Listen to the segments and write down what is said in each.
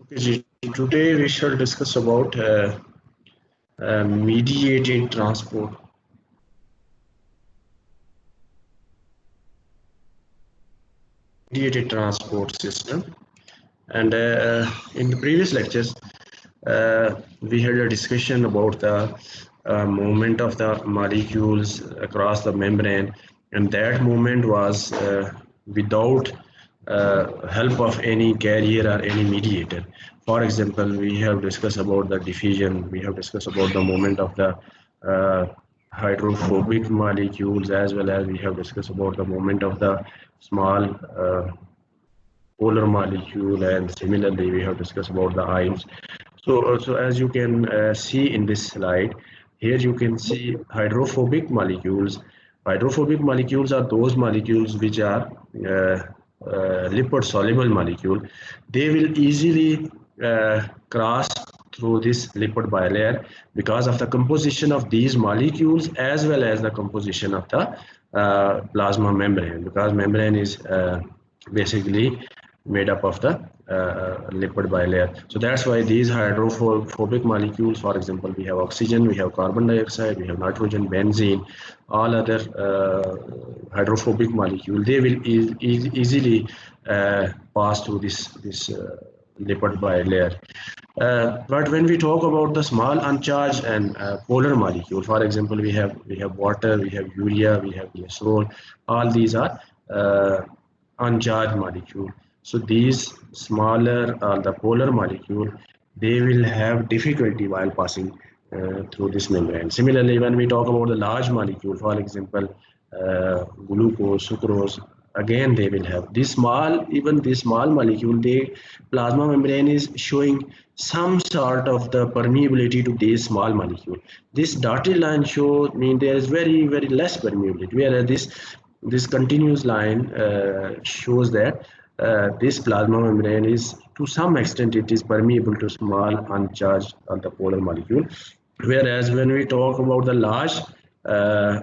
Okay, today we shall discuss about mediated transport. Mediated transport system. And in the previous lectures, we had a discussion about the movement of the molecules across the membrane, and that movement was without help of any carrier or any mediator. For example, we have discussed about the diffusion, we have discussed about the movement of the uh, hydrophobic molecules, as well as we have discussed about the movement of the small polar molecule, and similarly we have discussed about the ions. So as you can see in this slide, here you can see hydrophobic molecules. Hydrophobic molecules are those molecules which are lipid soluble molecule. They will easily cross through this lipid bilayer because of the composition of these molecules, as well as the composition of the plasma membrane, because membrane is basically made up of the lipid bilayer. So that's why these hydrophobic molecules, for example, we have oxygen, we have carbon dioxide, we have nitrogen, benzene, all other hydrophobic molecule, they will easily pass through this lipid bilayer. But when we talk about the small uncharged and polar molecule, for example, we have water, we have urea, we have glycerol. All these are uncharged molecule. So these smaller the polar molecule, they will have difficulty while passing through this membrane. Similarly, when we talk about the large molecule, for example, glucose, sucrose, again they will have this small, even this small molecule, they plasma membrane is showing some sort of the permeability to this small molecule. This dotted line shows mean there is very less permeability, whereas this continuous line shows that this plasma membrane is, to some extent, it is permeable to small uncharged or the polar molecule. Whereas when we talk about the large uh,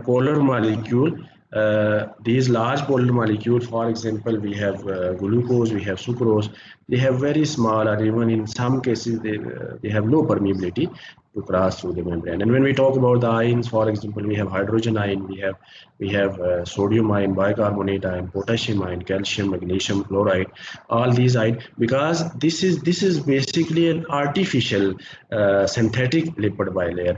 polar molecule, these large polar molecules, for example, we have glucose, we have sucrose, they have very small, or even in some cases they have low permeability to cross through the membrane. And when we talk about the ions, for example, we have hydrogen ion, we have sodium ion, bicarbonate ion, potassium ion, calcium, magnesium, chloride, all these ion, because this is basically an artificial synthetic lipid bilayer.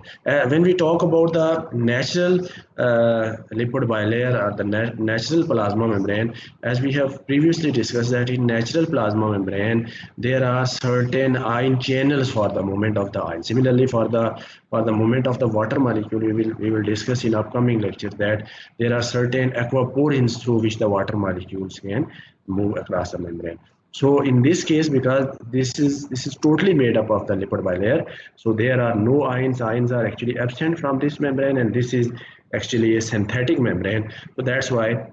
When we talk about the natural lipid bilayer or the natural plasma membrane, as we have previously discussed, that in natural plasma membrane there are certain ion channels for the movement of the ion. Similarly, for the movement of the water molecule, we will discuss in upcoming lecture that there are certain aquaporins through which the water molecules can move across the membrane. So in this case, because this is totally made up of the lipid bilayer, so there are no ions. Ions are actually absent from this membrane, and this is actually a synthetic membrane. So that's why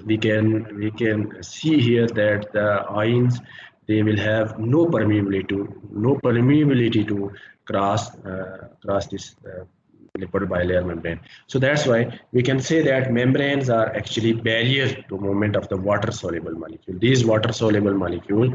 we can see here that the ions, they will have no permeability to cross this lipid bilayer membrane. So that's why we can say that membranes are actually barrier to movement of the water soluble molecule. These water soluble molecule,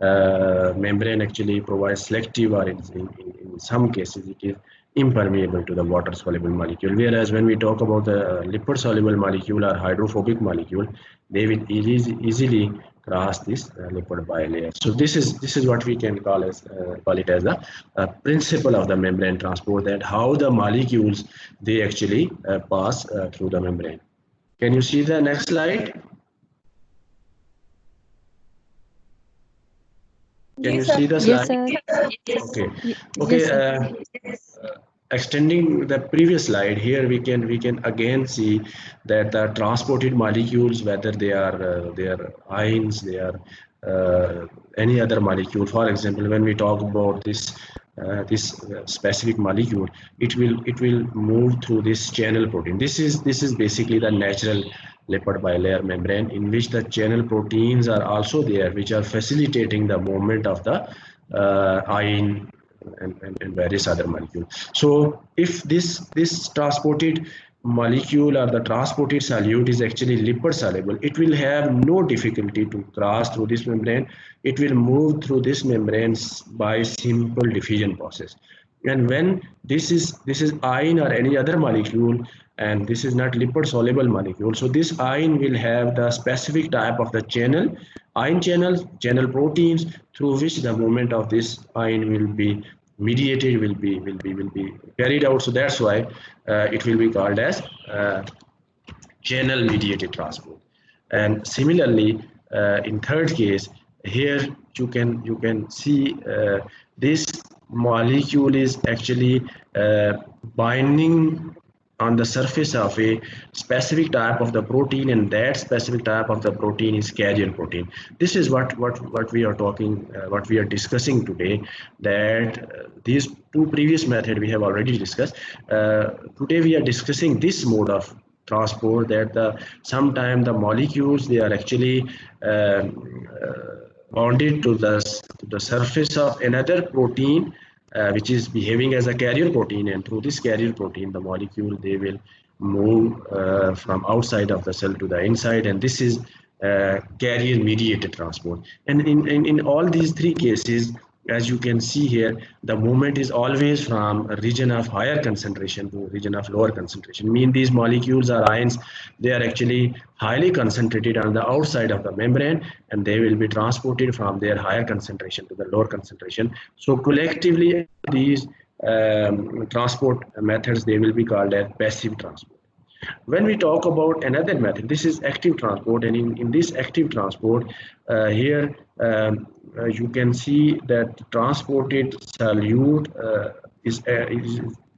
membrane actually provides selective, or in some cases it is impermeable to the water soluble molecule. Whereas when we talk about the lipid soluble molecule or hydrophobic molecule, they will easily cross this lipid bilayer. So this is what we can call it as the principle of the membrane transport, that how the molecules, they actually pass through the membrane. Can you see the next slide? Can you Yes, sir. see the Yes, slide? sir. Okay. Okay. Yes, sir. Extending the previous slide, here we can again see that the transported molecules, whether they are ions, they are any other molecule. For example, when we talk about this specific molecule, it will move through this channel protein. This is basically the natural lipid bilayer membrane, in which the channel proteins are also there, which are facilitating the movement of the ion and various other molecules. So if this transported molecule or the transported solute is actually lipid soluble, it will have no difficulty to cross through this membrane. It will move through this membranes by simple diffusion process. And when this is ion or any other molecule, and this is not lipid soluble molecule, so this ion will have the specific type of the channel, ion channels, channel proteins, through which the movement of this ion will be mediated, will be carried out. So that's why it will be called as channel mediated transport. And similarly, in third case, here you can see this molecule is actually binding on the surface of a specific type of the protein, and that specific type of the protein is carrier protein. This is what we are talking, what we are discussing today, that these two previous method we have already discussed. Today we are discussing this mode of transport, that sometimes the molecules, they are actually bonded to the surface of another protein, which is behaving as a carrier protein, and through this carrier protein the molecule, they will move from outside of the cell to the inside, and this is carrier mediated transport. And in all these three cases, as you can see here, the movement is always from a region of higher concentration to a region of lower concentration. Mean these molecules or ions, they are actually highly concentrated on the outside of the membrane, and they will be transported from their higher concentration to the lower concentration. So collectively, these transport methods, they will be called as passive transport. When we talk about another method, this is active transport, and in this active transport, here you can see that transported solute is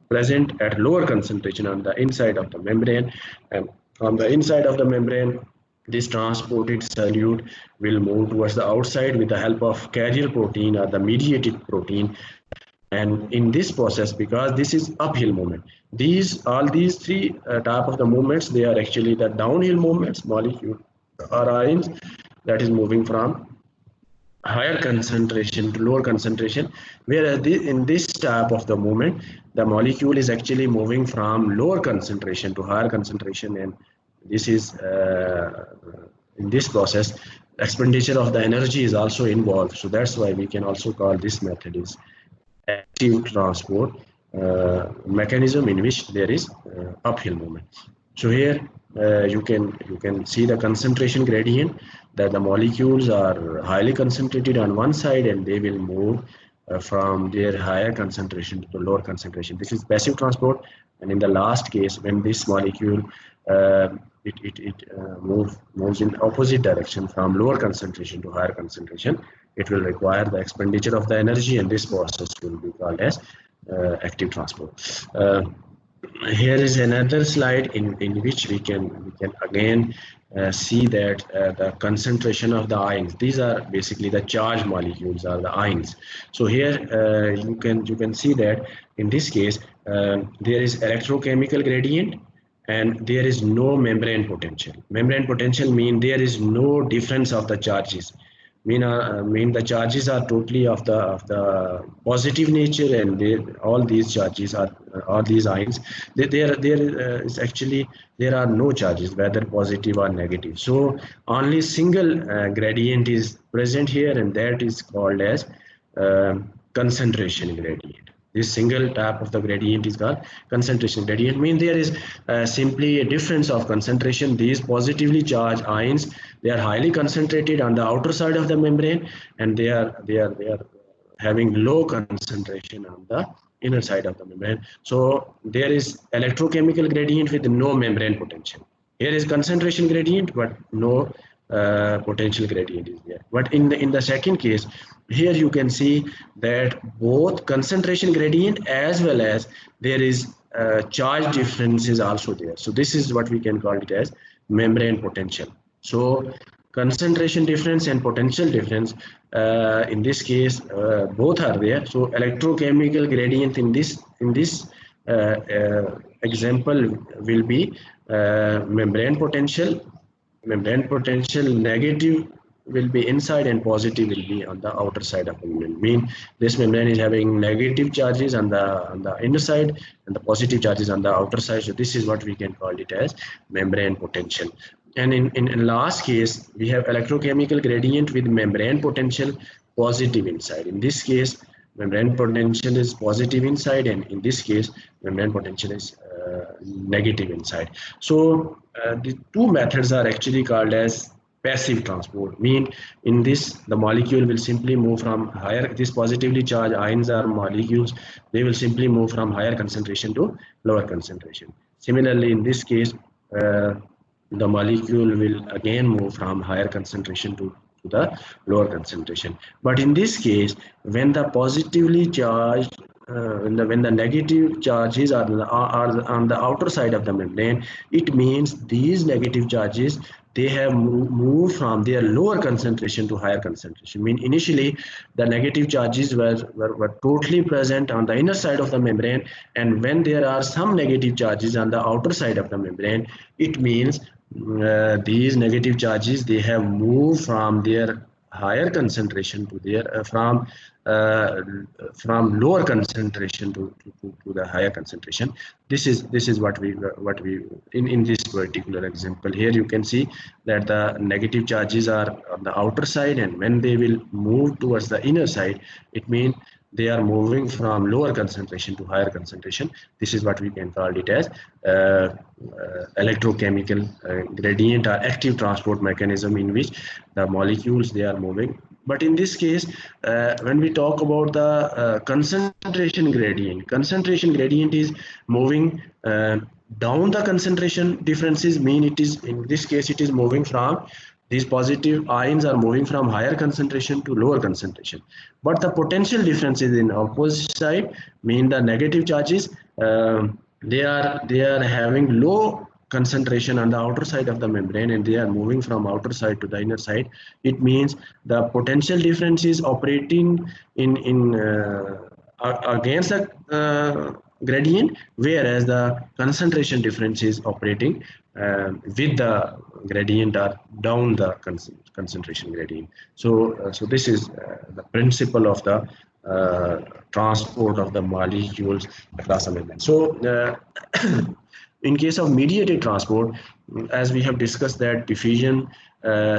present at lower concentration on the inside of the membrane, and from the inside of the membrane, this transported solute will move towards the outside with the help of carrier protein or the mediated protein. And in this process, because this is uphill movement, all these three type of the movements, they are actually the downhill movements, molecule or ions, that is moving from higher concentration to lower concentration, whereas in this type of the movement, the molecule is actually moving from lower concentration to higher concentration. And this is in this process, expenditure of the energy is also involved. So that's why we can also call this method is active transport mechanism, in which there is uphill movement. So here you can see the concentration gradient, that the molecules are highly concentrated on one side, and they will move from their higher concentration to the lower concentration. This is passive transport. And in the last case, when this molecule moves in opposite direction from lower concentration to higher concentration, it will require the expenditure of the energy, and this process will be called as active transport. Here is another slide in which we can again see that the concentration of the ions, these are basically the charged molecules or the ions. So here you can see that in this case there is electrochemical gradient, and there is no membrane potential. Membrane potential mean there is no difference of the charges. Mean the charges are totally of the positive nature, and all these charges are all these ions, there is actually there are no charges, whether positive or negative. So only single gradient is present here, and that is called as concentration gradient. This single type of the gradient is called concentration gradient. Means there is simply a difference of concentration. These positively charged ions, they are highly concentrated on the outer side of the membrane, and they are having low concentration on the inner side of the membrane. So there is electrochemical gradient with no membrane potential. Here is concentration gradient, but no potential gradient is there. But in the second case, here you can see that both concentration gradient as well as there is charge difference is also there. So this is what we can call it as membrane potential. So concentration difference and potential difference, in this case both are there. So electrochemical gradient in this example will be membrane potential negative will be inside and positive will be on the outer side of the membrane. Mean this membrane is having negative charges on the inner side and the positive charges on the outer side. So this is what we can call it as membrane potential. And in last case, we have electrochemical gradient with membrane potential positive inside. In this case, membrane potential is positive inside, and in this case, membrane potential is negative inside. So the two methods are actually called as passive transport. Mean in this, the molecule will simply move from higher, these positively charged ions or molecules, they will simply move from higher concentration to lower concentration. Similarly, in this case, the molecule will again move from higher concentration to the lower concentration. But in this case, when the positively charged when the negative charges are on the outer side of the membrane, it means these negative charges, they have moved from their lower concentration to higher concentration. I mean, initially the negative charges were totally present on the inner side of the membrane, and when there are some negative charges on the outer side of the membrane, it means these negative charges, they have moved from their higher concentration to their uh, from lower concentration to the higher concentration. This is what we in this particular example here, you can see that the negative charges are on the outer side, and when they will move towards the inner side, it means they are moving from lower concentration to higher concentration. This is what we can call it as electrochemical gradient or active transport mechanism, in which the molecules, they are moving. But in this case, when we talk about the concentration gradient is moving down. The concentration differences mean it is, in this case, it is moving from, these positive ions are moving from higher concentration to lower concentration. But the potential differences in opposite side mean the negative charges, they are having low concentration on the outer side of the membrane, and they are moving from outer side to the inner side. It means the potential difference is operating in against the gradient, whereas the concentration difference is operating with the gradient or down the concentration gradient. So this is the principle of the transport of the molecules across the membrane. So in case of mediated transport, as we have discussed, that diffusion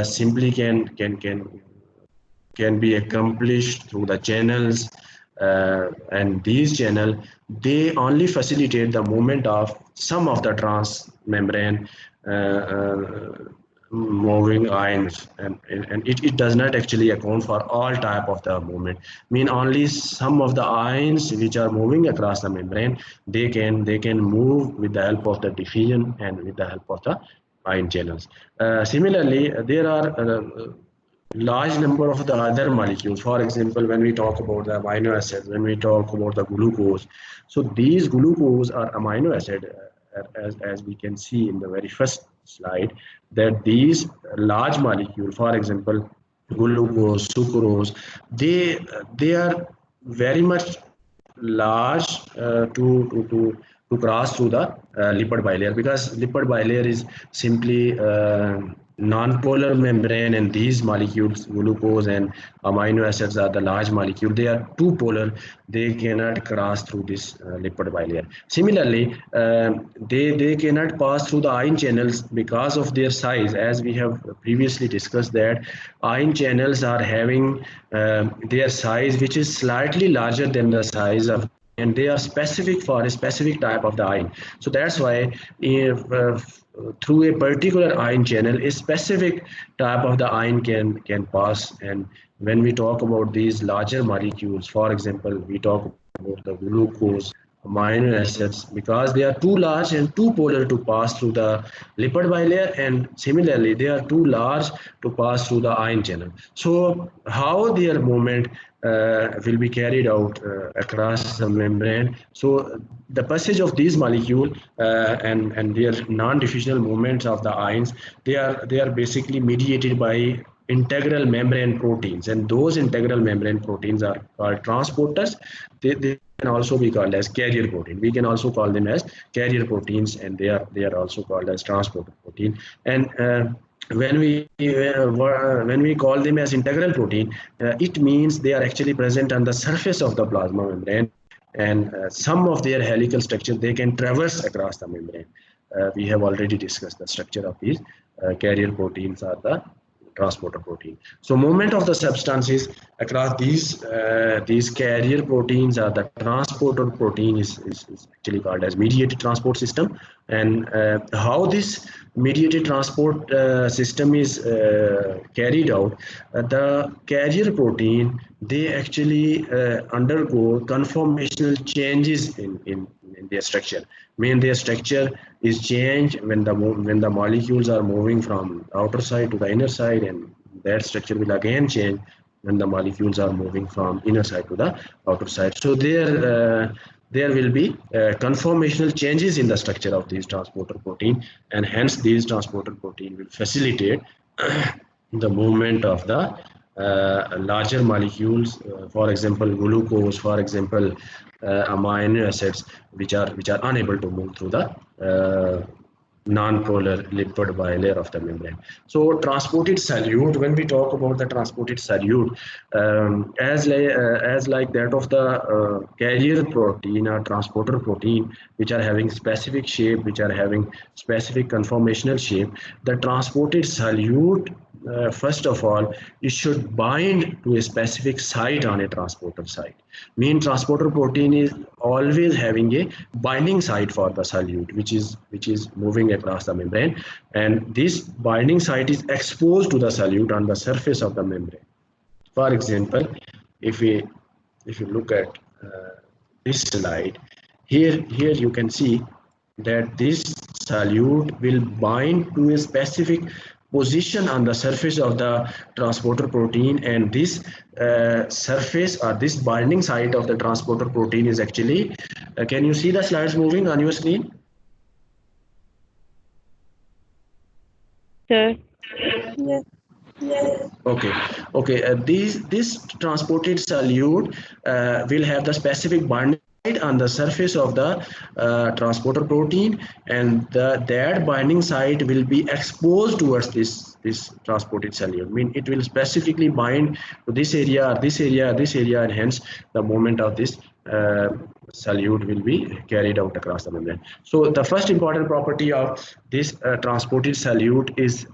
simply can be accomplished through the channels, and these channels, they only facilitate the movement of some of the transmembrane moving ions, and it does not actually account for all type of the movement. Mean only some of the ions which are moving across the membrane, they can move with the help of the diffusion and with the help of the ion channels. Similarly, there are large number of the other molecules. For example, when we talk about the amino acids, when we talk about the glucose, so these glucose are amino acid, as we can see in the very first slide, that these large molecule, for example, glucose, sucrose, they are very much large to cross through the lipid bilayer, because lipid bilayer is simply non-polar membrane, and these molecules, glucose and amino acids, are the large molecule. They are too polar, they cannot cross through this lipid bilayer. Similarly, they cannot pass through the ion channels because of their size. As we have previously discussed, that ion channels are having their size which is slightly larger than the size of, and they are specific for a specific type of the ion. So that's why if through a particular ion channel, a specific type of the ion can pass. And when we talk about these larger molecules, for example, we talk about the glucose, amino acids, because they are too large and too polar to pass through the lipid bilayer, and similarly they are too large to pass through the ion channel. So how their movement will be carried out across the membrane? So the passage of these molecule and their non-diffusional movements of the ions, they are basically mediated by integral membrane proteins, and those integral membrane proteins are called transporters. They can also be called as carrier protein. We can also call them as carrier proteins, and they are also called as transporter protein. And when we call them as integral protein, it means they are actually present on the surface of the plasma membrane, and some of their helical structure they can traverse across the membrane. We have already discussed the structure of these carrier proteins or the transporter protein. So movement of the substances across these carrier proteins or the transporter protein is actually called as mediated transport system. And how this mediated transport system is carried out, the carrier protein they actually undergo conformational changes in their structure. Mean their structure is changed when the molecules are moving from outer side to the inner side, and that structure will again change when the molecules are moving from inner side to the outer side. So there will be conformational changes in the structure of these transporter protein, and hence these transporter protein will facilitate the movement of the larger molecules, for example glucose, for example amino acids, which are unable to move through the non-polar lipid bilayer of the membrane. So transported solute, when we talk about the transported solute, as like that of the carrier protein or transporter protein, which are having specific shape, which are having specific conformational shape, the transported solute, first of all, it should bind to a specific site on a transporter site. Mean transporter protein is always having a binding site for the solute, which is moving across the membrane, and this binding site is exposed to the solute on the surface of the membrane. For example, if we if you look at this slide, here you can see that this solute will bind to a specific position on the surface of the transporter protein, and this surface or this binding site of the transporter protein is actually can you see the slides moving on your screen? Sir. Yes. Okay, okay. This transported solute will have the specific binding site on the surface of the transporter protein, and that binding site will be exposed towards this transported solute. I mean, it will specifically bind to this area, this area, this area, and hence the movement of this solute will be carried out across the membrane. So the first important property of this transported solute is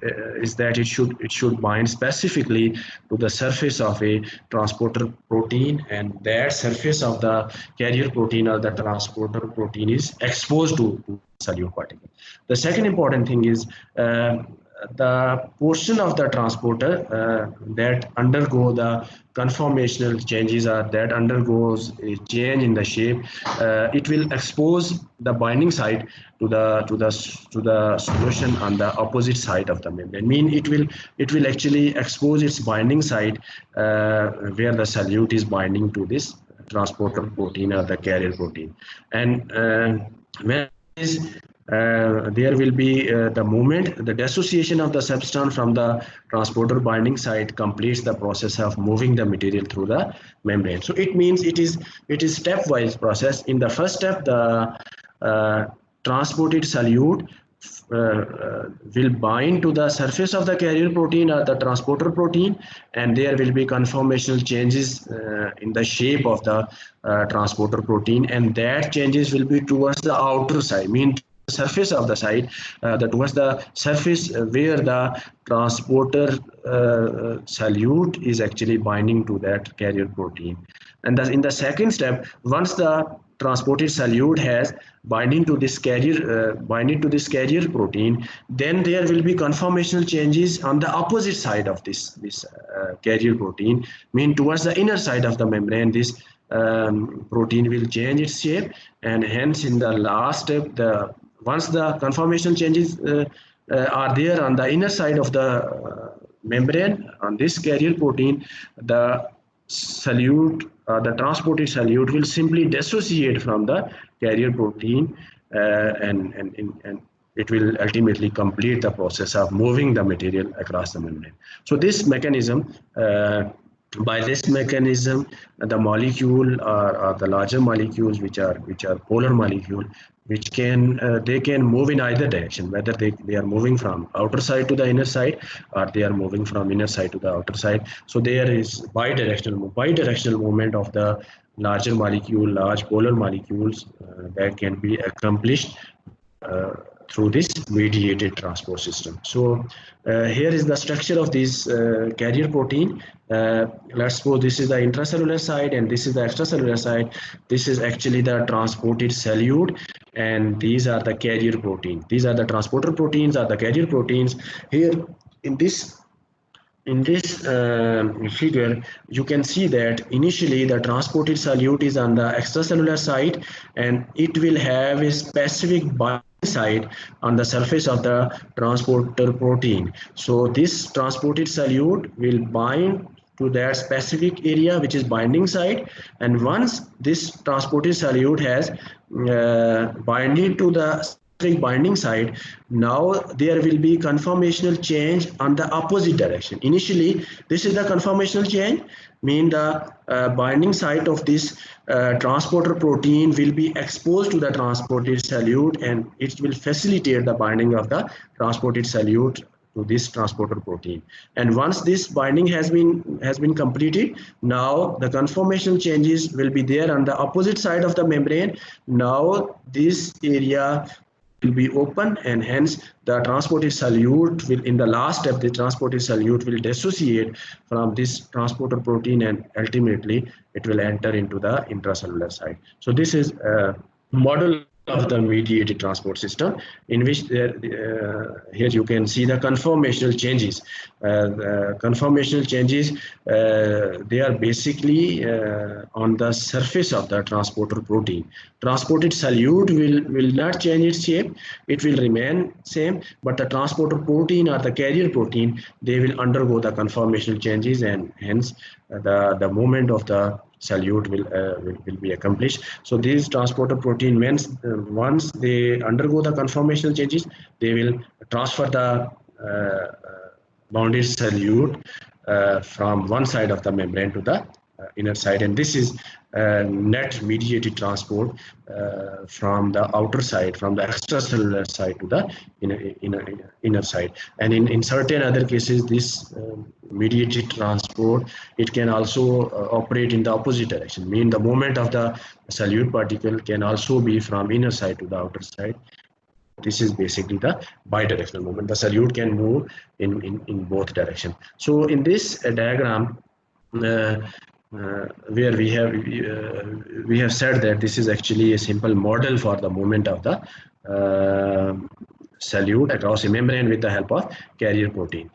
that it should bind specifically to the surface of a transporter protein, and that surface of the carrier protein or the transporter protein is exposed to solute particle. The second important thing is the portion of the transporter that undergo the conformational changes or that undergoes a change in the shape, it will expose the binding site to the solution on the opposite side of the membrane. Mean it will actually expose its binding site where the solute is binding to this transporter protein or the carrier protein, and when there will be the movement, the dissociation of the substance from the transporter binding site completes the process of moving the material through the membrane. So it means it is stepwise process. In the first step, the transported solute will bind to the surface of the carrier protein or the transporter protein, and there will be conformational changes in the shape of the transporter protein, and that changes will be towards the outer side, mean surface of the site, towards the surface where the transporter solute is actually binding to that carrier protein. And thus in the second step, once the transported solute has binding to this carrier protein, then there will be conformational changes on the opposite side of this carrier protein, mean towards the inner side of the membrane. This protein will change its shape, and hence in the last step, once the conformational changes are there on the inner side of the membrane on this carrier protein, the solute, the transported solute will simply dissociate from the carrier protein, and it will ultimately complete the process of moving the material across the membrane. So this mechanism by this mechanism, the molecule or the larger molecules, which are polar molecule, which can they can move in either direction, whether they are moving from outer side to the inner side, or they are moving from inner side to the outer side. So there is bidirectional movement of the large polar molecules that can be accomplished through this mediated transport system. So here is the structure of this carrier protein. Let's suppose this is the intracellular side and this is the extracellular side. This is actually the transported solute, and these are the carrier protein. These are the transporter proteins, are the carrier proteins. Here in this figure, you can see that initially the transported solute is on the extracellular side, and it will have a specific binding site on the surface of the transporter protein. So this transported solute will bind to that specific area which is binding site, and once this transported solute has binding to the binding site, now there will be conformational change on the opposite direction. Initially, this is the conformational change, mean the binding site of this transporter protein will be exposed to the transported solute, and it will facilitate the binding of the transported solute to this transporter protein. And once this binding has been completed, now the conformational changes will be there on the opposite side of the membrane. Now this area will be open, and hence the transported solute will, in the last step, the transported solute will dissociate from this transporter protein, and ultimately it will enter into the intracellular side. So this is a model of the mediated transport system, in which here you can see the conformational changes. Conformational changes, they are basically on the surface of the transporter protein. Transported solute will not change its shape, it will remain same, but the transporter protein or the carrier protein, they will undergo the conformational changes, and hence the movement of the solute will be accomplished. So these transporter protein, once they undergo the conformational changes, they will transfer the bounded solute from one side of the membrane to the inner side, and this is net mediated transport from the outer side, from the extracellular side to the inner side. And in certain other cases, this mediated transport, it can also operate in the opposite direction, mean the movement of the solute particle can also be from inner side to the outer side. This is basically the bidirectional movement. The solute can move in both directions. So in this diagram, where we have said that this is actually a simple model for the movement of the solute across a membrane with the help of carrier protein.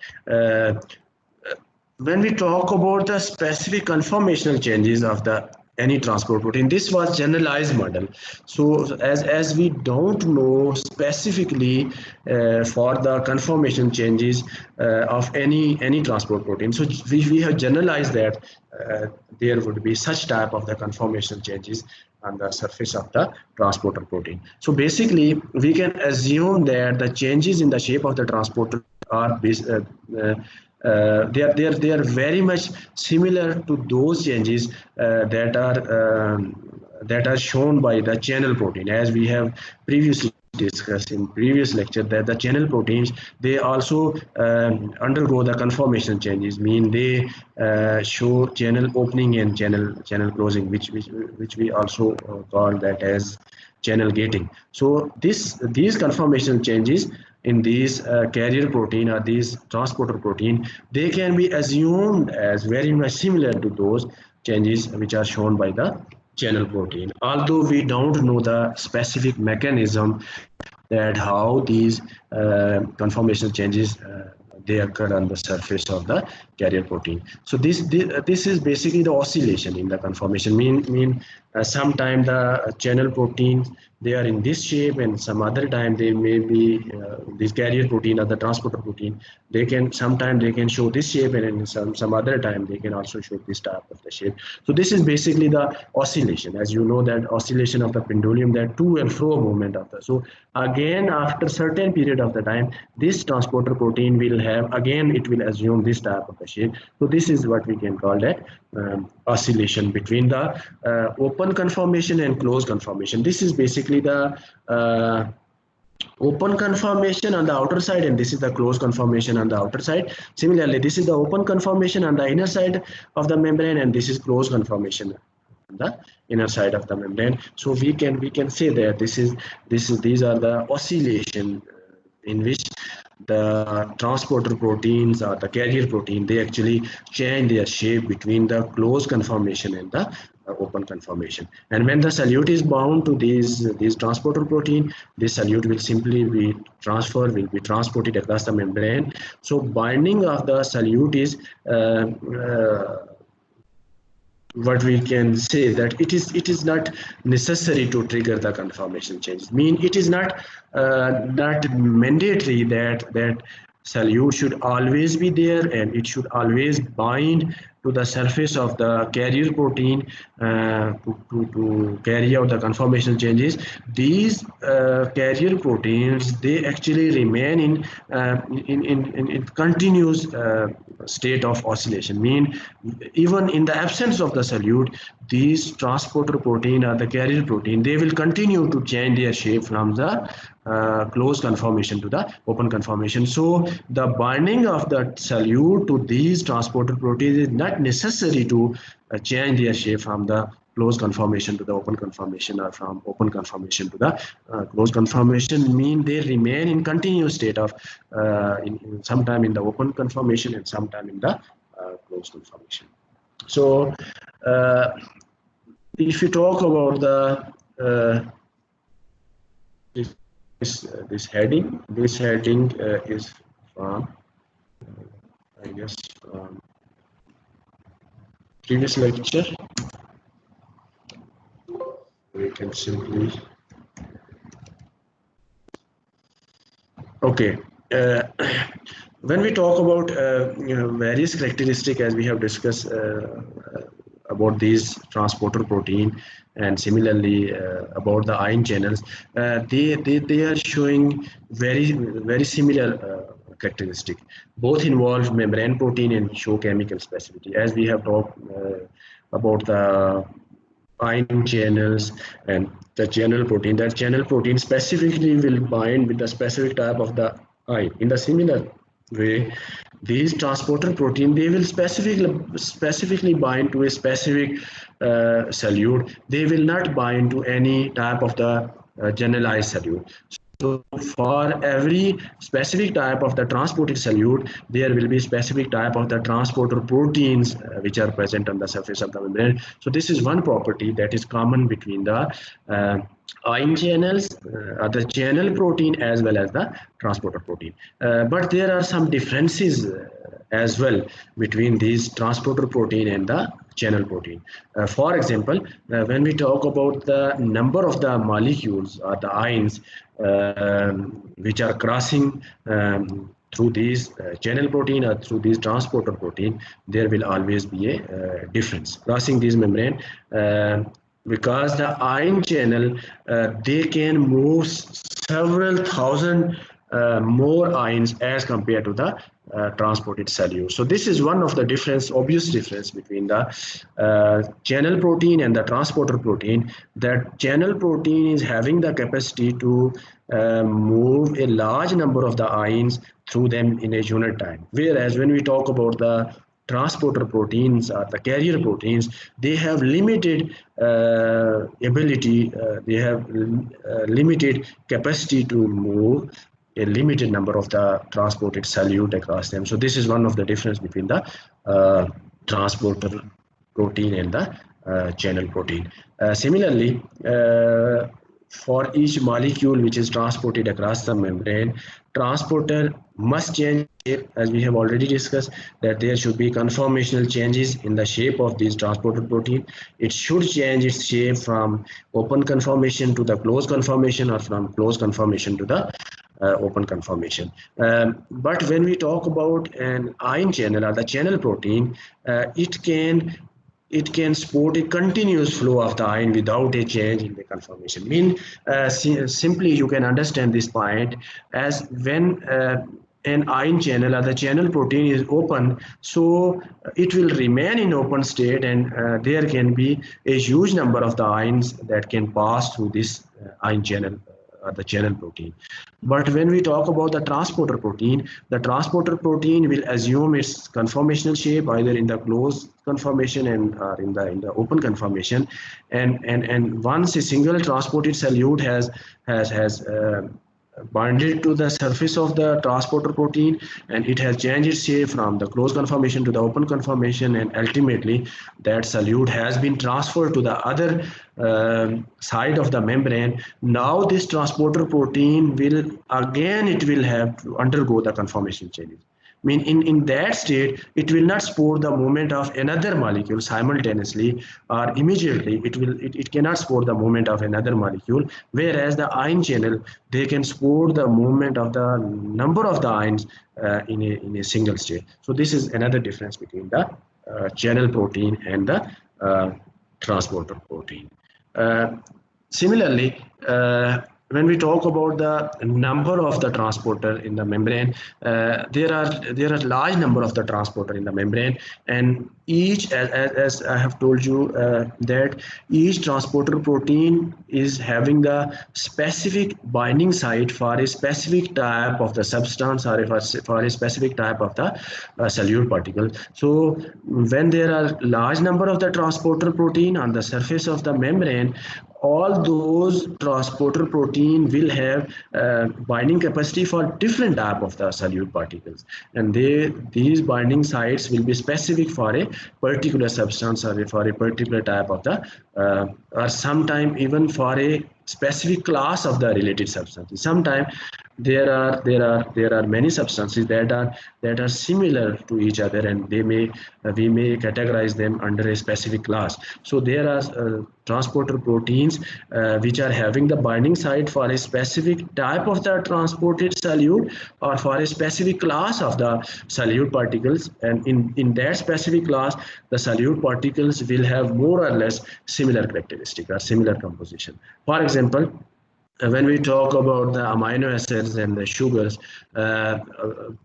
When we talk about the specific conformational changes of the any transport protein, this was generalized model. So as we don't know specifically for the conformation changes of any transport protein, so we have generalized that there would be such type of the conformational changes on the surface of the transporter protein. So basically we can assume that the changes in the shape of the transporter are they are very much similar to those changes that are shown by the channel protein, as we have previously discussed in previous lecture, that the channel proteins, they also undergo the conformation changes, mean they show channel opening and channel closing, which we also call that as channel gating. So these conformational changes in these carrier protein or these transporter protein, they can be assumed as very much similar to those changes which are shown by the channel protein, although we don't know the specific mechanism that how these conformational changes they occur on the surface of the carrier protein. So this is basically the oscillation in the conformation. Mean sometime the channel proteins, they are in this shape, and some other time they may be this carrier protein or the transporter protein, they can sometimes they can show this shape, and in some other time they can also show this type of the shape. So this is basically the oscillation. As you know, that oscillation of the pendulum, that to and fro movement of the, so again after certain period of the time, this transporter protein will have, again it will assume this type of a shape. So this is what we can call that oscillation between the open conformation and closed conformation. This is basically the open conformation on the outer side, and this is the closed conformation on the outer side. Similarly, this is the open conformation on the inner side of the membrane, and this is closed conformation on the inner side of the membrane. So we can say that these are the oscillation in which the transporter proteins or the carrier protein, they actually change their shape between the closed conformation and the open conformation. And when the solute is bound to these transporter protein, this solute will simply be transported across the membrane. So binding of the solute is what we can say that it is not necessary to trigger the conformation changes. Mean it is not mandatory that solute should always be there and it should always bind to the surface of the carrier protein to carry out the conformational changes. These carrier proteins, they actually remain in continuous state of oscillation. Mean even in the absence of the solute, these transporter protein or the carrier protein, they will continue to change their shape from the closed conformation to the open conformation. So the binding of the solute to these transporter proteins is not necessary to change their shape from the closed conformation to the open conformation or from open conformation to the closed conformation. Mean they remain in continuous state of sometime in the open conformation and sometime in the closed conformation. So if you talk about the this heading is from I guess previous lecture. We can simply okay. When we talk about various characteristics, as we have discussed about these transporter protein, and similarly about the ion channels, they are showing very similar characteristic. Both involve membrane protein and show chemical specificity. As we have talked about the ion channels and the channel protein, that channel protein specifically will bind with the specific type of the ion. In the similar way, these transporter protein, they will specifically bind to a specific solute. They will not bind to any type of the generalized solute. So for every specific type of the transported solute, there will be specific type of the transporter proteins which are present on the surface of the membrane. So this is one property that is common between the ion channels, the channel protein as well as the transporter protein. But there are some differences as well between these transporter protein and the channel protein. For example, when we talk about the number of the molecules or the ions which are crossing through these channel protein or through these transporter protein, there will always be a difference crossing this membrane, because the ion channel, they can move several thousand more ions as compared to the transported solute. So this is one of the obvious difference between the channel protein and the transporter protein. That channel protein is having the capacity to move a large number of the ions through them in a unit time, whereas when we talk about the transporter proteins or the carrier proteins, they have limited ability, they have limited capacity to move a limited number of the transported solute across them. So this is one of the difference between the transporter protein and the channel protein. Similarly, for each molecule which is transported across the membrane, transporter must change shape, as we have already discussed, that there should be conformational changes in the shape of this transporter protein. It should change its shape from open conformation to the closed conformation, or from closed conformation to the open conformation. But when we talk about an ion channel or the channel protein, it can support a continuous flow of the ion without a change in the conformation. Simply you can understand this point as when an ion channel or the channel protein is open, so it will remain in open state, and there can be a huge number of the ions that can pass through this ion channel or the channel protein. But when we talk about the transporter protein will assume its conformational shape either in the closed conformation and in the open conformation, and once a single transported solute has bonded to the surface of the transporter protein, and it has changed its shape from the closed conformation to the open conformation, and ultimately that solute has been transferred to the other side of the membrane. Now this transporter protein will again, it will have to undergo the conformation changes. I mean, in that state, it will not support the movement of another molecule simultaneously or immediately. It cannot support the movement of another molecule. Whereas the ion channel, they can support the movement of the number of the ions in a single state. So this is another difference between the channel protein and the transporter protein. Similarly, when we talk about the number of the transporter in the membrane, there are large number of the transporter in the membrane, and each, as I have told you, that each transporter protein is having the specific binding site for a specific type of the substance or for a specific type of the solute particle. So when there are large number of the transporter protein on the surface of the membrane, all those transporter protein will have binding capacity for different type of the solute particles, and these binding sites will be specific for a particular substance or for a particular type of the or sometime even for a specific class of the related substances. Sometimes there are many substances that are similar to each other, and we may categorize them under a specific class. So there are transporter proteins which are having the binding site for a specific type of the transported solute or for a specific class of the solute particles, and in that specific class the solute particles will have more or less similar characteristic or similar composition. For example, when we talk about the amino acids and the sugars,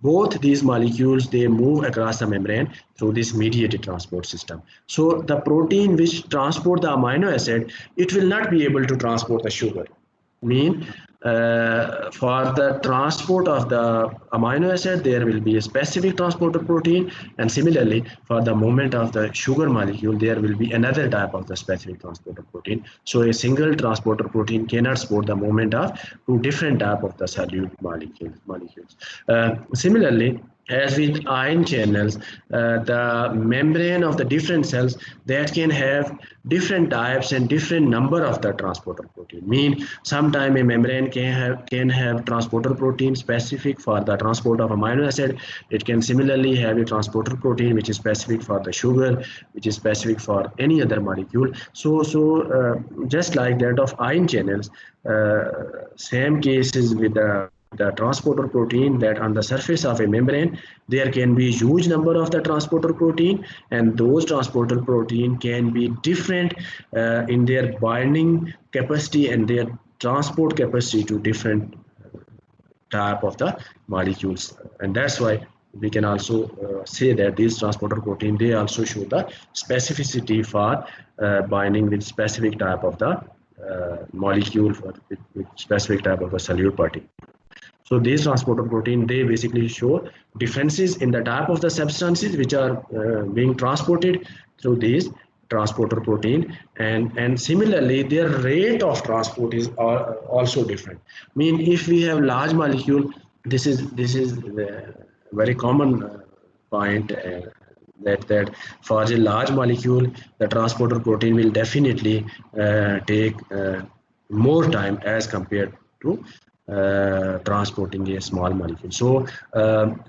both these molecules, they move across the membrane through this mediated transport system. So the protein which transport the amino acid, it will not be able to transport the sugar. Mean for the transport of the amino acid, there will be a specific transporter protein, and similarly for the movement of the sugar molecule, there will be another type of the specific transporter protein. So a single transporter protein cannot support the movement of two different type of the solute molecules. Similarly, as with ion channels, the membrane of the different cells, that can have different types and different number of the transporter protein. Mean sometime a membrane can have transporter protein specific for the transport of amino acid. It can similarly have a transporter protein which is specific for the sugar, which is specific for any other molecule. So just like that of ion channels, same cases with the transporter protein, that on the surface of a membrane there can be huge number of the transporter protein, and those transporter protein can be different in their binding capacity and their transport capacity to different type of the molecules. And that's why we can also say that these transporter protein, they also show the specificity for binding with specific type of the molecule with specific type of a solute particle. So these transporter protein, they basically show differences in the type of the substances which are being transported through these transporter protein, and similarly their rate of transport is also different. I mean, if we have large molecule, this is the very common point, that for a large molecule the transporter protein will definitely take more time as compared to transporting a small molecule. So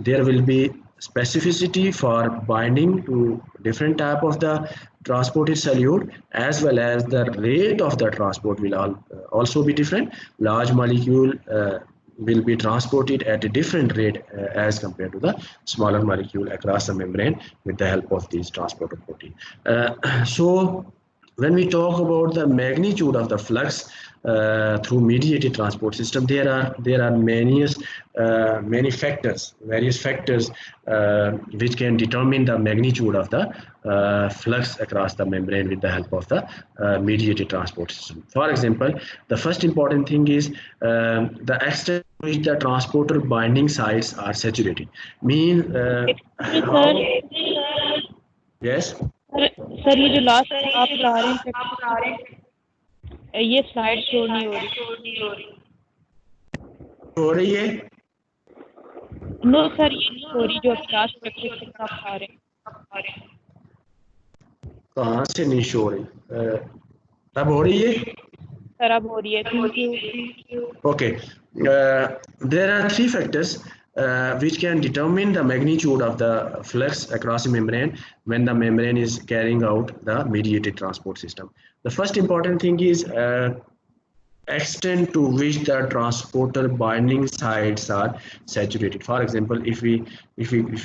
there will be specificity for binding to different type of the transported solute, as well as the rate of the transport will also be different. Large molecule will be transported at a different rate as compared to the smaller molecule across the membrane with the help of these transporter protein. So when we talk about the magnitude of the flux through mediated transport system, there are many factors, various factors which can determine the magnitude of the flux across the membrane with the help of the mediated transport system. For example, the first important thing is the extent to which the transporter binding sites are saturated. Mean sir how? Yes. Sir sir ये जो last आप बता रहे हैं practice, ये slide show नहीं हो रही। हो रही है? नो सर ये नहीं हो रही जो आप लास्ट प्रैक्टिस आप बता रहे हैं। कहाँ से नहीं शो हो रही? तब हो रही है? सर अब हो रही है, thank you. Okay, there are three factors which can determine the magnitude of the flux across a membrane when the membrane is carrying out the mediated transport system. The first important thing is extent to which the transporter binding sites are saturated. For example, if we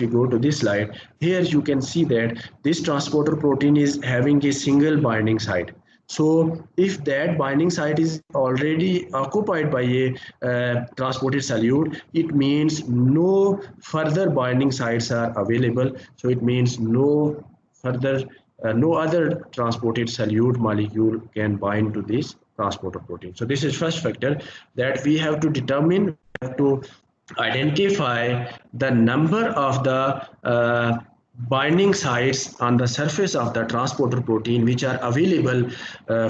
go to this slide, here you can see that this transporter protein is having a single binding site. So if that binding site is already occupied by a transported solute, it means no further binding sites are available. So it means no other transported solute molecule can bind to this transporter protein. So this is first factor that we have to determine, we have to identify the number of the binding sites on the surface of the transporter protein which are available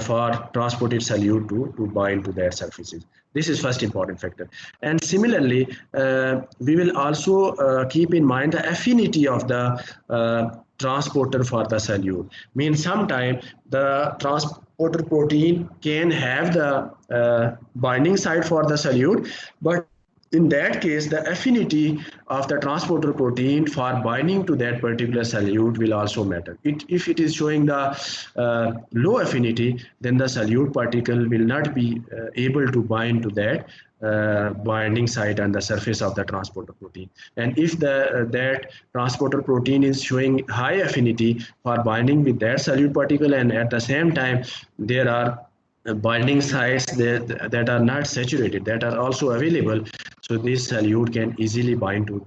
for transported solute to bind to their surfaces. This is first important factor. And similarly, we will also keep in mind the affinity of the transporter for the solute. Means sometimes the transporter protein can have the binding site for the solute, but in that case, the affinity of the transporter protein for binding to that particular solute will also matter. If it is showing the low affinity, then the solute particle will not be able to bind to that binding site on the surface of the transporter protein. And if that transporter protein is showing high affinity for binding with that solute particle, and at the same time there are binding sites that are not saturated, that are also available, so this solute can easily bind to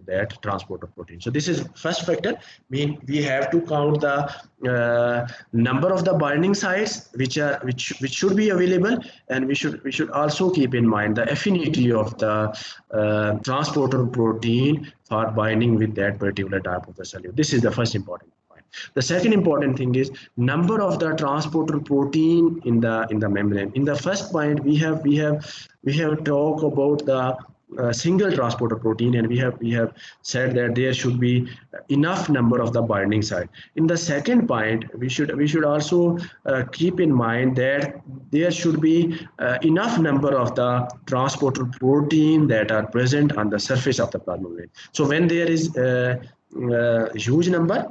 that transporter protein. So this is first factor. We have to count the number of the binding sites which should be available, and we should also keep in mind the affinity of the transporter protein for binding with that particular type of the solute. This is the first important. The second important thing is number of the transporter protein in the membrane. In the first point, we have talked about the single transporter protein, and we have said that there should be enough number of the binding site. In the second point, we should also keep in mind that there should be enough number of the transporter protein that are present on the surface of the plasma membrane. So when there is a huge number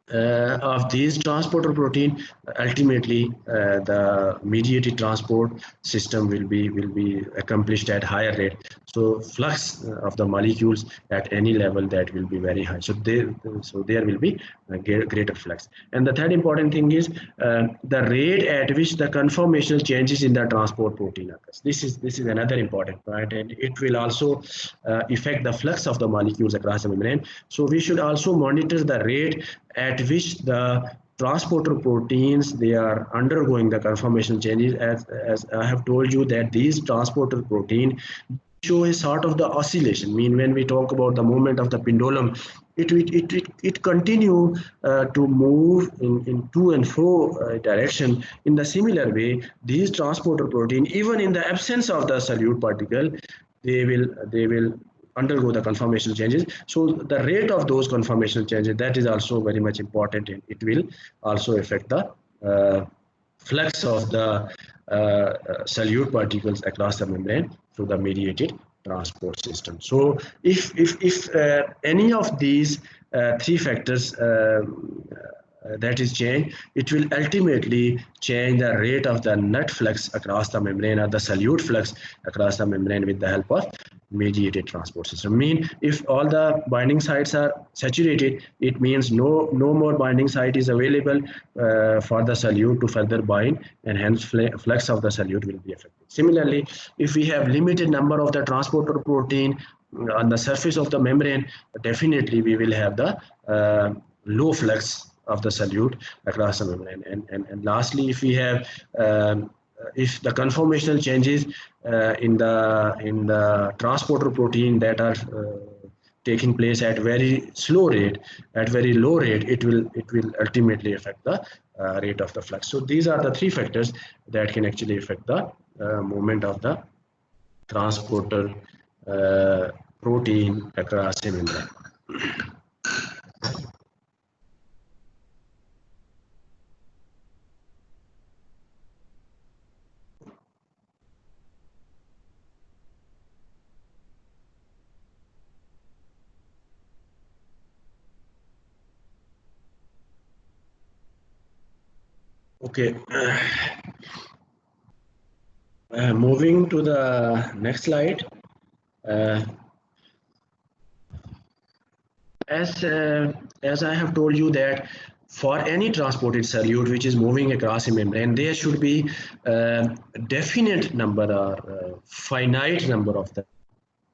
of these transporter protein, ultimately the mediated transport system will be accomplished at higher rate. So flux of the molecules at any level, that will be very high. So there will be a greater flux. And the third important thing is the rate at which the conformational changes in the transport protein occurs. This is another important point, and it will also affect the flux of the molecules across the membrane. So we should also monitor the rate at which the transporter proteins, they are undergoing the conformational changes. As I have told you, that these transporter protein show a sort of the oscillation. Mean when we talk about the movement of the pendulum, it continue to move in to and fro direction. In the similar way, these transporter protein, even in the absence of the solute particle, they will undergo the conformational changes. So the rate of those conformational changes, that is also very much important, and it will also affect the flux of the solute particles across the membrane through the mediated transport system. So if any of these three factors that is changed, it will ultimately change the rate of the net flux across the membrane, or the solute flux across the membrane with the help of mediated transport system. Mean if all the binding sites are saturated, it means no more binding site is available for the solute to further bind, and hence flux of the solute will be affected. Similarly, if we have limited number of the transporter protein on the surface of the membrane, definitely we will have the low flux of the solute across the membrane. And lastly, if we have if the conformational changes in the transporter protein that are taking place at very slow rate, at very low rate, it will ultimately affect the rate of the flux. So these are the three factors that can actually affect the movement of the transporter protein across a membrane. Okay, moving to the next slide. Uh, as I have told you that for any transported solute which is moving across a membrane, there should be a definite number or finite number of the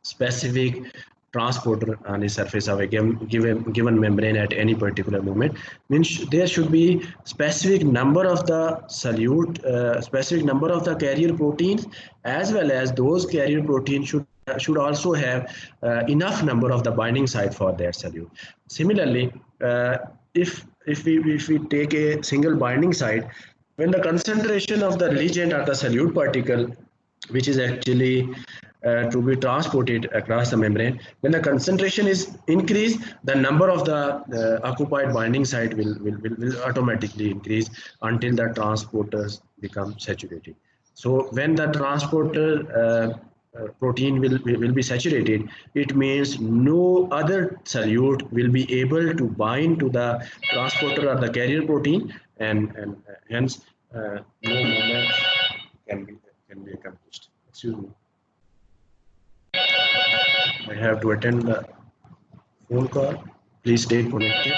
specific transporter on the surface of a given membrane at any particular moment. Means there should be specific number of the solute, specific number of the carrier proteins, as well as those carrier proteins should also have enough number of the binding site for that solute. Similarly, if we take a single binding site, when the concentration of the reagent or the solute particle which is actually to be transported across the membrane, when the concentration is increased, the number of the occupied binding site will automatically increase until the transporters become saturated. So when the transporter protein will be saturated, it means no other solute will be able to bind to the transporter or the carrier protein, and hence no movement can be accomplished. Excuse me. I have to attend the phone call. Please stay connected.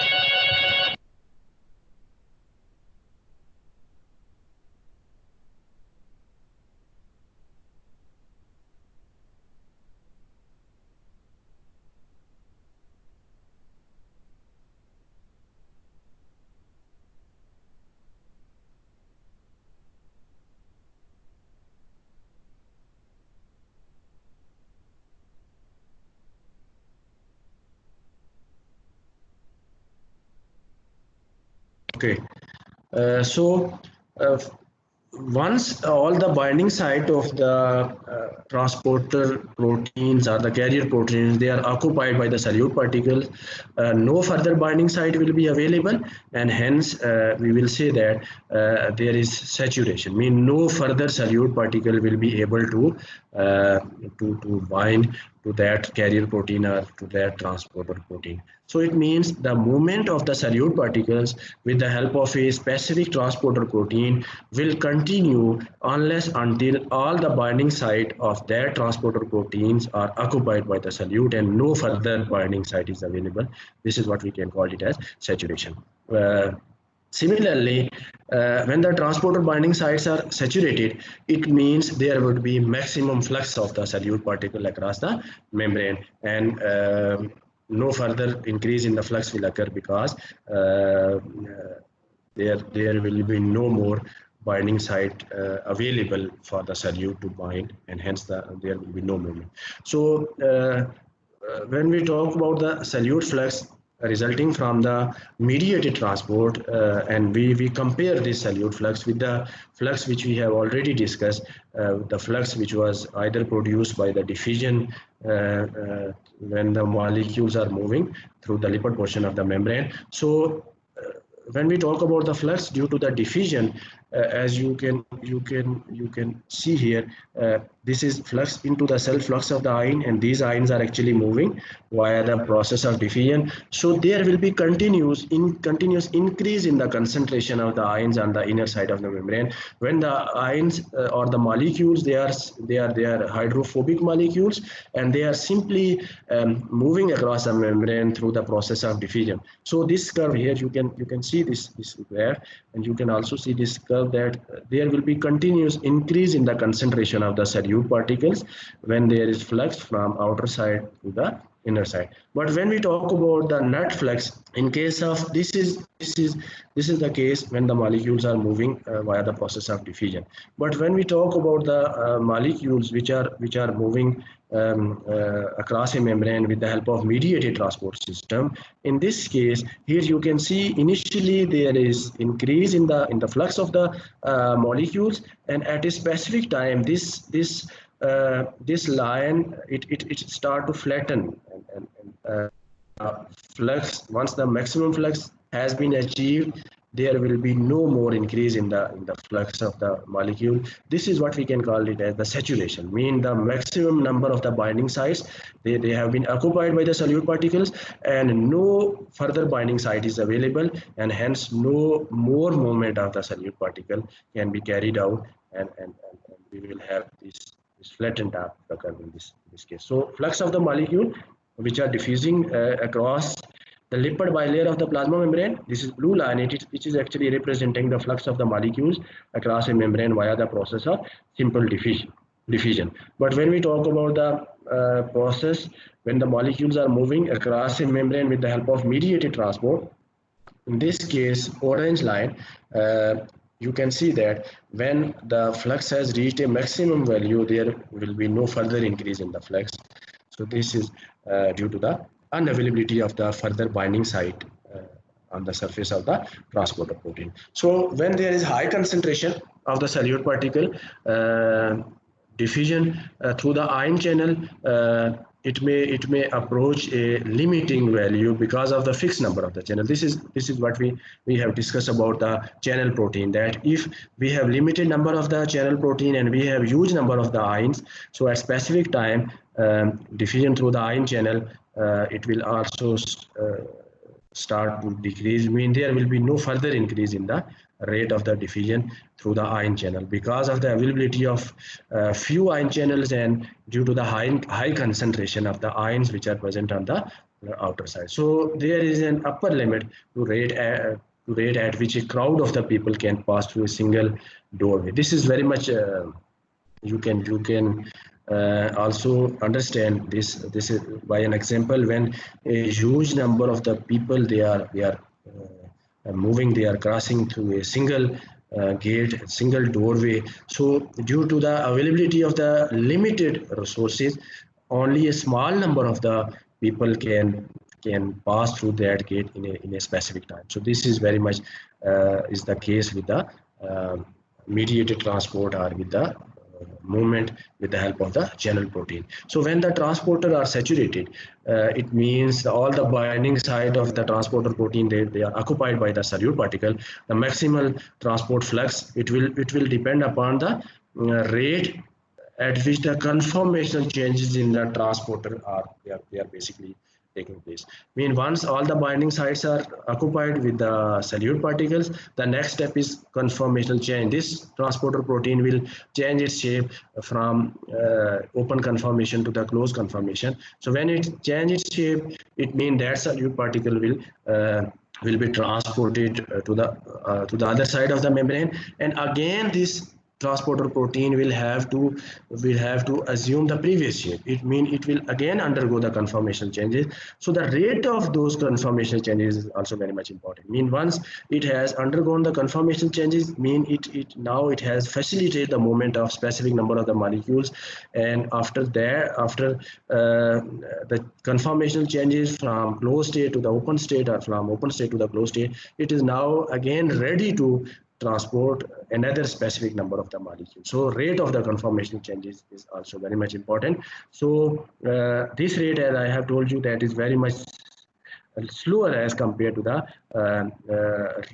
Okay, so once all the binding site of the transporter proteins or the carrier proteins, they are occupied by the solute particles, no further binding site will be available, and hence we will say that there is saturation. Mean no further solute particle will be able to bind to that carrier protein or to that transporter protein. So it means the movement of the solute particles with the help of a specific transporter protein will continue unless until all the binding site of that transporter proteins are occupied by the solute and no further binding site is available. This is what we can call it as saturation. Similarly, when the transporter binding sites are saturated, it means there would be maximum flux of the solute particle across the membrane, and no further increase in the flux will occur because there will be no more binding site available for the solute to bind, and hence there will be no movement. So when we talk about the solute flux resulting from the mediated transport, and we compare this solute flux with the flux which we have already discussed, the flux which was either produced by the diffusion when the molecules are moving through the lipid portion of the membrane. So when we talk about the flux due to the diffusion, as you can see here, this is flux into the cell flux of the ion, and these ions are actually moving via the process of diffusion. So there will be continuous increase in the concentration of the ions on the inner side of the membrane. When the ions or the molecules, they are hydrophobic molecules, and they are simply moving across the membrane through the process of diffusion. So this curve here, you can see this graph, and you can also see this curve, that there will be continuous increase in the concentration of the solute particles when there is flux from outer side to the inner side. But when we talk about the net flux, in case of this is the case when the molecules are moving via the process of diffusion. But when we talk about the molecules which are moving across a membrane with the help of mediated transport system, in this case here you can see initially there is increase in the flux of the molecules, and at a specific time this line it start to flatten, flux, once the maximum flux has been achieved, there will be no more increase in the flux of the molecule. This is what we can call it as the saturation, mean the maximum number of the binding sites, they have been occupied by the solute particles, and no further binding site is available, and hence no more movement of the solute particle can be carried out, and we will have this flattened up the curve in this case. So flux of the molecule which are diffusing across the lipid bilayer of the plasma membrane. This is blue line, which is actually representing the flux of the molecules across a membrane via the process of simple diffusion. But when we talk about the process when the molecules are moving across a membrane with the help of mediated transport, in this case orange line, you can see that when the flux has reached a maximum value, there will be no further increase in the flux. So this is due to the unavailability of the further binding site on the surface of the transporter protein. So when there is high concentration of the solute particle, diffusion through the ion channel, it may approach a limiting value because of the fixed number of the channel. This is what we have discussed about the channel protein, that if we have limited number of the channel protein and we have huge number of the ions, so at specific time diffusion through the ion channel, it will also start to decrease, mean there will be no further increase in the rate of the diffusion through the ion channel because of the availability of few ion channels and due to the high concentration of the ions which are present on the outer side. So there is an upper limit to rate at which a crowd of the people can pass through a single doorway. This is very much you can also understand this is by an example. When a huge number of the people they are moving, they are crossing through a single gate, single doorway. So due to the availability of the limited resources, only a small number of the people can pass through that gate in a specific time. So this is very much is the case with the mediated transport or with the movement with the help of the channel protein. So when the transporter are saturated, it means all the binding site of the transporter protein, they are occupied by the solute particle. The maximal transport flux, it will depend upon the rate at which the conformational changes in the transporter they are basically taking place. Mean once all the binding sites are occupied with the solute particles, the next step is conformational change. This transporter protein will change its shape from open conformation to the closed conformation. So when it changes its shape, it means that solute particle will be transported to the other side of the membrane, and again this transporter protein will have to assume the previous shape. It means it will again undergo the conformational changes. So the rate of those conformational changes is also very much important. Mean once it has undergone the conformational changes, mean it has facilitated the movement of specific number of the molecules, and after the conformational changes from closed state to the open state or from open state to the closed state, it is now again ready to transport another specific number of the molecules. So rate of the conformational changes is also very much important. So this rate, as I have told you, that is very much slower as compared to the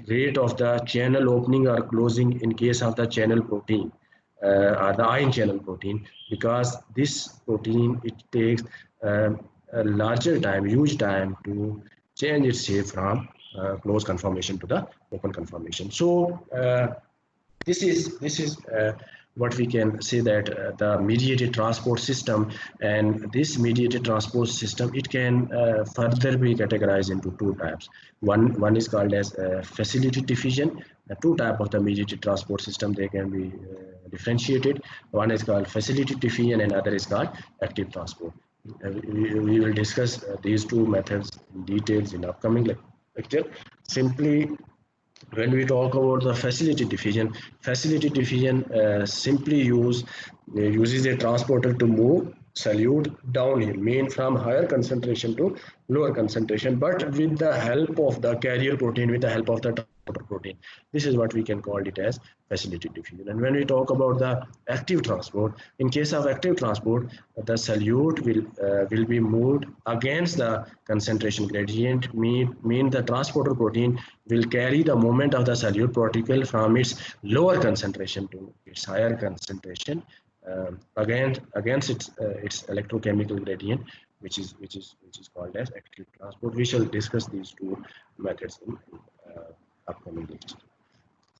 rate of the channel opening or closing in case of the channel protein or the ion channel protein, because this protein, it takes a larger time, huge time to change its shape from closed conformation to the open conformation. So this is what we can say, that the mediated transport system, and this mediated transport system, it can further be categorized into two types. One is called as facility diffusion. The two type of the mediated transport system, they can be differentiated. One is called facility diffusion and other is called active transport. We will discuss these two methods in details in upcoming lecture. Simply, when we talk about the facility diffusion simply uses a transporter to move solute downhill, mean from higher concentration to lower concentration, but with the help of the carrier protein, with the help of the transporter protein. This is what we can call it as facility diffusion. And when we talk about the active transport, in case of active transport, the solute will be moved against the concentration gradient, mean the transporter protein will carry the moment of the solute particle from its lower concentration to its higher concentration, against its electrochemical gradient, which is called as active transport. We shall discuss these two methods in upcoming lecture.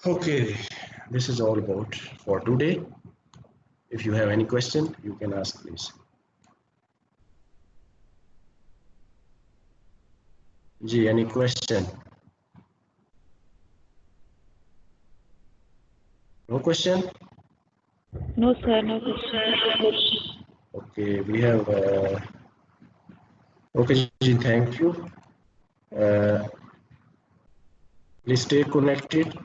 Okay, this is all about for today. If you have any question, you can ask, please. Ji, any question? No question? No, sir, no question. Okay, we have. Okay, Ji, thank you. Please stay connected.